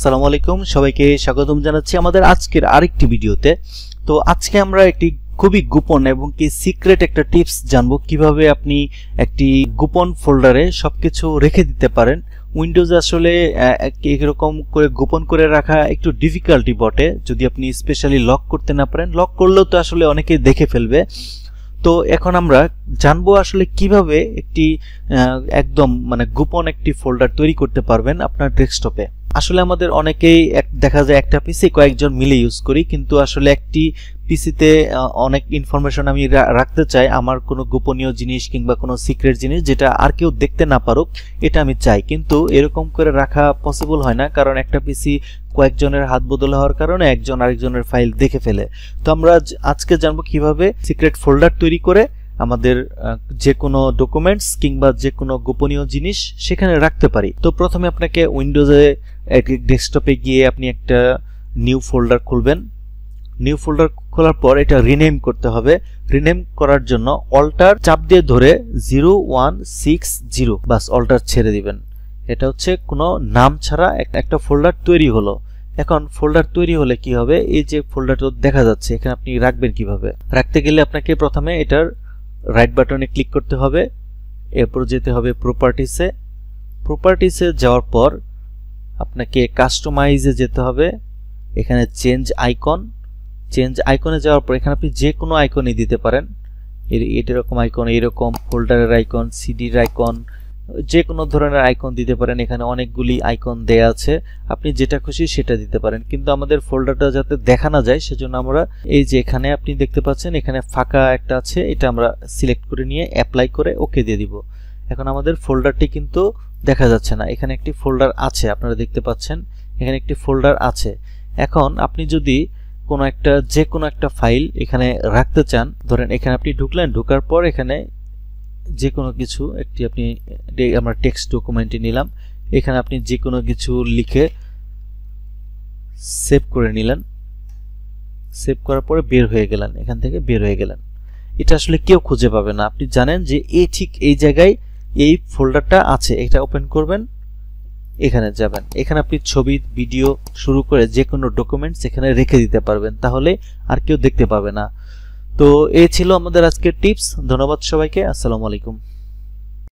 আসসালামু আলাইকুম সবাইকে স্বাগতম জানাচ্ছি আমাদের আজকের আরেকটি ভিডিওতে। তো আজকে আমরা একটি খুবই গোপন এবং কি সিক্রেট একটা টিপস জানবো কিভাবে আপনি একটি গোপন ফোল্ডারে সবকিছু রেখে দিতে পারেন। উইন্ডোজ আসলে এরকম করে গোপন করে রাখা একটু ডিফিকাল্টি বটে, যদি আপনি স্পেশালি লক করতে না পারেন। লক করলেও তো আসলে অনেকে দেখে ফেলবে। তো এখন আমরা জানবো আসলে কিভাবে একটি একদম গোপন একটি ফোল্ডার তৈরি করতে পারবেন আপনার ডেস্কটপে। আসলে আমাদের অনেকেই দেখা যায় একটা পিসি কয়েকজন মিলে ইউজ করি, কিন্তু আসলে একটি পিসিতে অনেক ইনফরমেশন আমি রাখতে চাই, আমার কোনো গোপনীয় জিনিস কিংবা কোনো সিক্রেট জিনিস যেটা আর কেউ দেখতে না পারুক, এটা আমি চাই। কিন্তু এরকম করে রাখা পসিবল হয় না, কারণ একটা পিসি কয়েকজনের হাত বদল হওয়ার কারণে একজন আরেকজনের ফাইল দেখে ফেলে। তো আমরা আজকে জানবো কিভাবে সিক্রেট ফোল্ডার তৈরি করে আমাদের যে কোনো ডকুমেন্টস কিংবা যে কোনো গোপনীয় জিনিস সেখানে রাখতে পারি। তো প্রথমে আপনাকে উইন্ডোজে ডেস্কটপে গিয়ে আপনি একটা নিউ ফোল্ডার খুলবেন। নিউ ফোল্ডার খোলার পর এটা রিনেম করতে হবে। রিনেম করার জন্য অল্টার চাপ দিয়ে ধরে 0160 বাস অল্টার ছেড়ে দিবেন। এটা হচ্ছে কোনো নাম ছাড়া একটা ফোল্ডার তৈরি হলো। এখন ফোল্ডার তৈরি হলে কি হবে, এই যে ফোল্ডারটা দেখা যাচ্ছে এখানে আপনি রাখবেন কিভাবে। রাখতে গেলে আপনাকে প্রথমে এটার রাইট বাটনে ক্লিক করতে হবে, এরপর যেতে হবে প্রপার্টিসে। প্রপার্টিসে যাওয়ার পর আপনাকে কাস্টমাইজে যেতে হবে, এখানে চেঞ্জ আইকন। চেঞ্জ আইকনে যাওয়ার পর এখানে আপনি যে কোনো আইকনই দিতে পারেন। এরকম আইকন, এরকম ফোল্ডারের আইকন, সিডির আইকন, যে কোনো ধরনের আইকন দিতে পারেন। এখানে অনেকগুলি আইকন দেয়া আছে, আপনি যেটা খুশি সেটা দিতে পারেন। কিন্তু আমাদের ফোল্ডারটা যাতে দেখা না যায় সেজন্য আমরা এই যে এখানে আপনি দেখতে পাচ্ছেন এখানে ফাঁকা একটা আছে, এটা আমরা সিলেক্ট করে নিয়ে অ্যাপ্লাই করে ওকে দিয়ে দিব। এখন আমাদের ফোল্ডারটি কিন্তু দেখা যাচ্ছে না, এখানে একটি ফোল্ডার আছে, আপনারা দেখতে পাচ্ছেন এখানে একটি ফোল্ডার আছে। এখন আপনি যদি যে কোনো একটা ফাইল এখানে রাখতে চান, ধরেন এখানে আপনি ঢুকলেন, ঢোকার পর এখানে যে কোনো কিছু আমরা টেক্সট ডকুমেন্টে নিলাম, এখানে আপনি যে কোনো কিছু লিখে সেভ করে নিলেন। সেভ করার পরে বের হয়ে গেলেন, এখান থেকে বের হয়ে গেলেন। এটা আসলে কেউ খুঁজে পাবে না, আপনি জানেন যে ঠিক এই জায়গায় এই ফোল্ডারটা আছে। এটা ওপেন করবেন, এখানে যাবেন, এখানে আপনি ছবি, ভিডিও শুরু করে যে কোনো ডকুমেন্টস এখানে রেখে দিতে পারবেন, তাহলে আর কেউ দেখতে পাবে না। তো এই ছিল আমাদের আজকের টিপস। ধন্যবাদ সবাইকে, আসসালামু আলাইকুম।